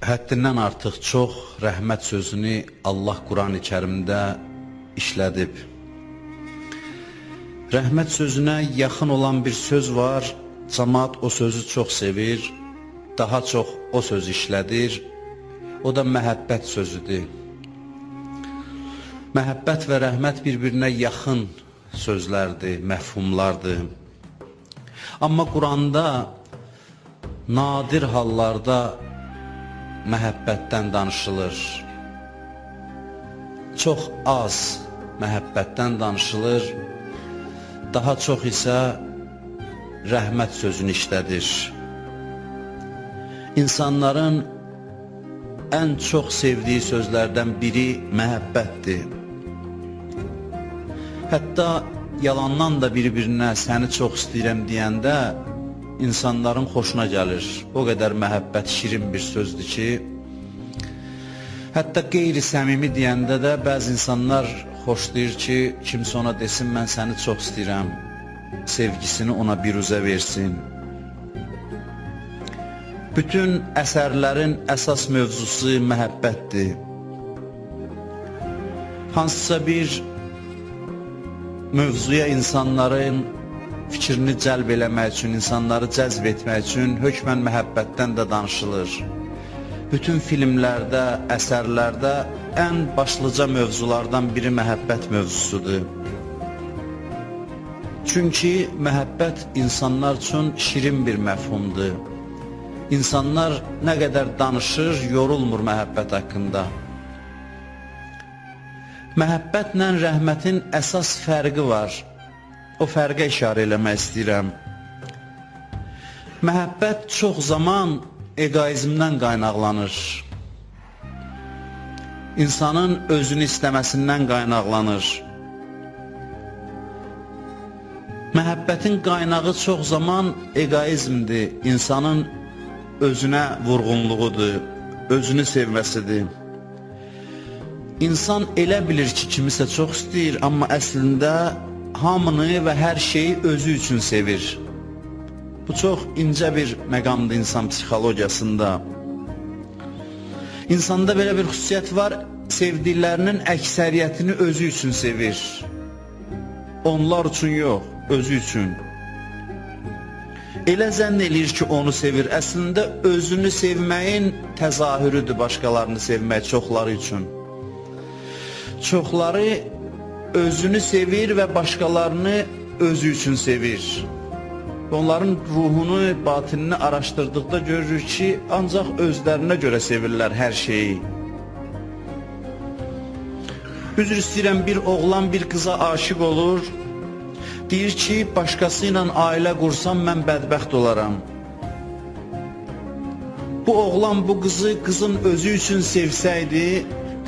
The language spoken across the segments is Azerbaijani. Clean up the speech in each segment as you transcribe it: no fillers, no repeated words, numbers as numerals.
Həddindən artıq çox rəhmət sözünü Allah Quran-ı Kərimdə işlədib. Rəhmət sözünə yaxın olan bir söz var, cəmaət o sözü çox sevir, daha çox o söz işlədir, o da məhəbbət sözüdür. Məhəbbət və rəhmət bir-birinə yaxın sözlərdir, məfhumlardır. Amma Quranda nadir hallarda məhəbbətdən danışılır. Çox az məhəbbətdən danışılır, daha çox isə rəhmət sözünü işlədir. İnsanların ən çox sevdiyi sözlərdən biri məhəbbətdir. Hətta yalandan da bir-birinə səni çox istəyirəm deyəndə insanların xoşuna gəlir. O qədər məhəbbət şirin bir sözdür ki, hətta qeyri-səmimi deyəndə də bəzi insanlar xoşlayır ki, kimsə ona desin, mən səni çox istəyirəm, sevgisini ona biruzə versin. Bütün əsərlərin əsas mövzusu məhəbbətdir. Hansısa bir mövzuya insanların fikrini cəlb eləmək üçün, insanları cəzb etmək üçün hökmən məhəbbətdən də danışılır. Bütün filmlərdə, əsərlərdə ən başlıca mövzulardan biri məhəbbət mövzusudur. Çünki məhəbbət insanlar üçün şirin bir məfhumdur. İnsanlar nə qədər danışır, yorulmur məhəbbət haqqında. Məhəbbətlə rəhmətin əsas fərqi var. O fərqə işarə eləmək istəyirəm. Məhəbbət çox zaman egoizmdən qaynaqlanır. İnsanın özünü istəməsindən qaynaqlanır. Məhəbbətin qaynağı çox zaman egoizmdir, insanın özünə vurğunluğudur, özünü sevməsidir. İnsan elə bilir ki, kimisə çox istəyir, amma əslində hamını və hər şeyi özü üçün sevir. Bu çox incə bir məqamdır insan psixologiyasında. İnsanda belə bir xüsusiyyət var, sevdiklərinin əksəriyyətini özü üçün sevir. Onlar üçün yox, özü üçün. Elə zənn eləyir ki, onu sevir. Əslində özünü sevməyin təzahürüdür başqalarını sevmək çoxları üçün. Çoxları özünü sevir və başqalarını özü üçün sevir. Onların ruhunu, batinini araşdırdıqda görürük ki, ancaq özlərinə görə sevirlər hər şeyi. Üzr istəyirəm, bir oğlan bir qıza aşiq olur, deyir ki, başqası ilə ailə qursam mən bədbəxt olaram. Bu oğlan bu qızı qızın özü üçün sevsəydi,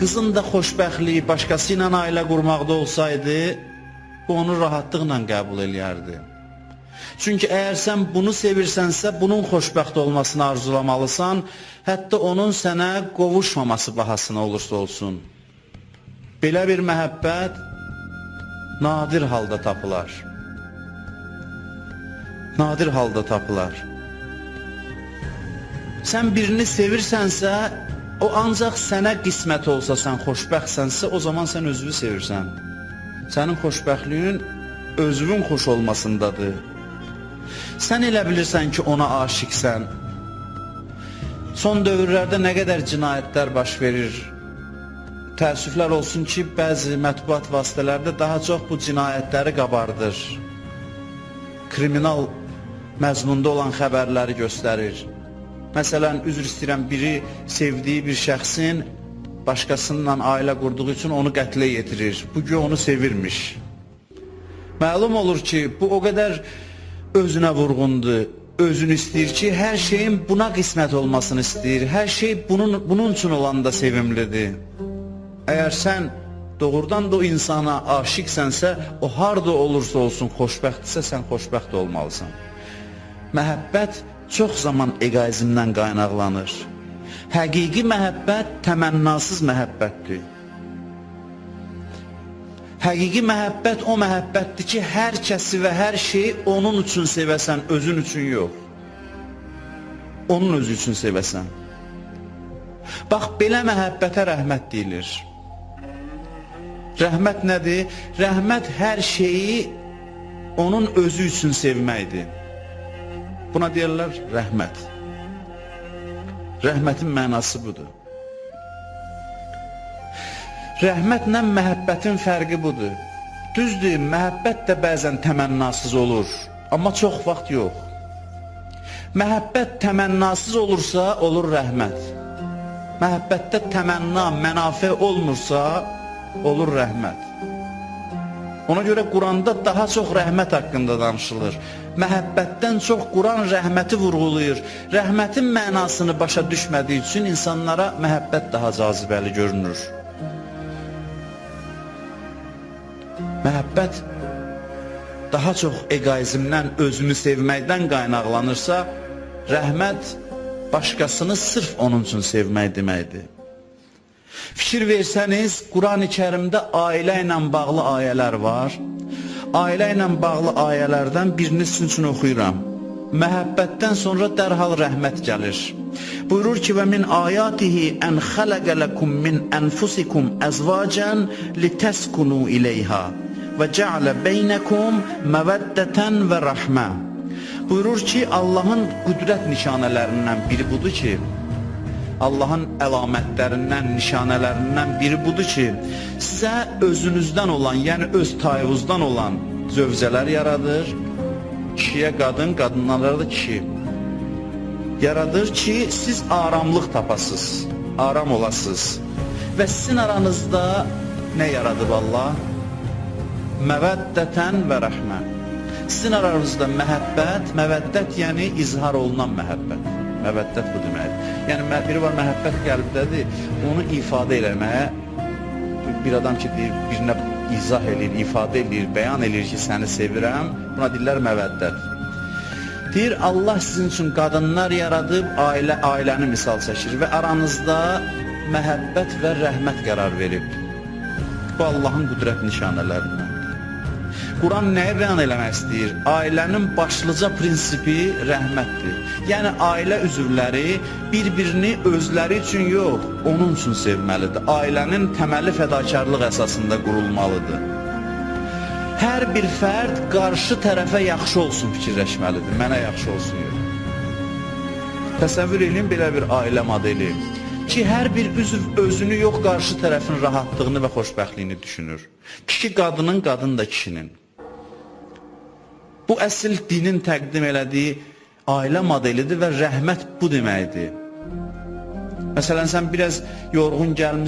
qızın da xoşbəxtliyi başqası ilə ailə qurmaqda olsaydı, bu onu rahatlıqla qəbul eləyərdi. Çünki əgər sən bunu sevirsənsə, bunun xoşbəxt olmasını arzulamalısan, hətta onun sənə qovuşmaması bahasına olursa olsun. Belə bir məhəbbət nadir halda tapılar. Nadir halda tapılar. Sən birini sevirsənsə, o ancaq sənə qismət olsa, sən xoşbəxtsənsə, o zaman sən özünü sevirsən. Sənin xoşbəxtliyin özünün xoş olmasındadır. Sən elə bilirsən ki, ona aşiqsən. Son dövrlərdə nə qədər cinayətlər baş verir. Təəssüflər olsun ki, bəzi mətbuat vasitələrdə daha çox bu cinayətləri qabardır. Kriminal məzmunda olan xəbərləri göstərir. Məsələn, üzr istəyirəm, biri sevdiyi bir şəxsin başqasından ailə qurduğu üçün onu qətlə yetirir. Bu gün onu sevirmiş. Məlum olur ki, bu o qədər özünə vurğundur, özünü istəyir ki, hər şeyin buna qismət olmasını istəyir. Hər şey bunun üçün olanda sevimlidir. Əgər sən doğrudan da o insana aşiqsənsə, o harada olursa olsun xoşbəxtdirsə, sən xoşbəxt olmalısan. Məhəbbət çox zaman egoizmdən qaynaqlanır. Həqiqi məhəbbət təmənnasız məhəbbətdir. Həqiqi məhəbbət o məhəbbətdir ki, hər kəsi və hər şeyi onun üçün sevəsən, özün üçün yox. Onun özü üçün sevəsən. Bax, belə məhəbbətə rəhmət deyilir. Rəhmət nədir? Rəhmət hər şeyi onun özü üçün sevməkdir. Buna deyirlər rəhmət. Rəhmətin mənası budur. Rəhmətlə məhəbbətin fərqi budur. Düzdür, məhəbbət də bəzən təmənnasız olur, amma çox vaxt yox. Məhəbbət təmənnasız olursa, olur rəhmət. Məhəbbətdə təmənna, mənafe olmursa, olur rəhmət. Ona görə Quranda daha çox rəhmət haqqında danışılır. Məhəbbətdən çox Quran rəhməti vurğulayır. Rəhmətin mənasını başa düşmədiyi üçün insanlara məhəbbət daha cazibəli görünür. Məhəbbət daha çox egoizmdən, özünü sevməkdən qaynaqlanırsa, rəhmət başqasını sırf onun üçün sevmək deməkdir. Fikir versəniz, Quran-ı Kərimdə ailə ilə bağlı ayələr var. Ailə ilə bağlı ayələrdən birini sizin üçün oxuyuram. Məhəbbətdən sonra dərhal rəhmət gəlir. Buyurur ki, və min ayatihi ən xələqə ləkum min ənfusikum əzvacən litəskunu iləyha və cəalə beynəkum məvəddətən və rəhmə. Buyurur ki, Allahın qüdrət nişanələrindən biri budur ki, Allahın əlamətlərindən, nişanələrindən biri budur ki, sizə özünüzdən olan, yəni öz tayınızdan olan zövcələr yaradır, kişiyə qadın, qadınlara da kişi yaradır ki, siz aramlıq tapasınız, aram olasınız və sizin aranızda nə yaradıb Allah? Məvəddətən və rəhmə. Sizin aranızda məhəbbət, məvəddət yəni izhar olunan məhəbbət. Məvəddət bu deməkdir. Yəni, biri var məhəbbət qəlbdədir, onu ifadə eləməyə, bir adam ki, deyir, birinə izah eləyir, ifadə eləyir, bəyan eləyir ki, səni sevirəm, buna deyirlər məvəddət. Deyir, Allah sizin üçün qadınlar yaradıb, ailəni misal çəkir və aranızda məhəbbət və rəhmət qərar verib. Bu, Allahın qüdrət nişanələrindən. Quran nəyi bəyan eləmək istəyir? Ailənin başlıca prinsipi rəhmətdir. Yəni, ailə üzvləri bir-birini özləri üçün yox, onun üçün sevməlidir. Ailənin təməli fədakarlıq əsasında qurulmalıdır. Hər bir fərd qarşı tərəfə yaxşı olsun fikirləşməlidir, mənə yaxşı olsun yox. Təsəvvür edin belə bir ailə modeli ki, hər bir üzv özünü yox, qarşı tərəfin rahatlığını və xoşbəxtliyini düşünür. Kişi qadının, qadın da kişinin. Bu əsl dinin təqdim elədiyi ailə modelidir və rəhmət bu deməkdir. Məsələn, sən biraz yorğun gəlmişsən,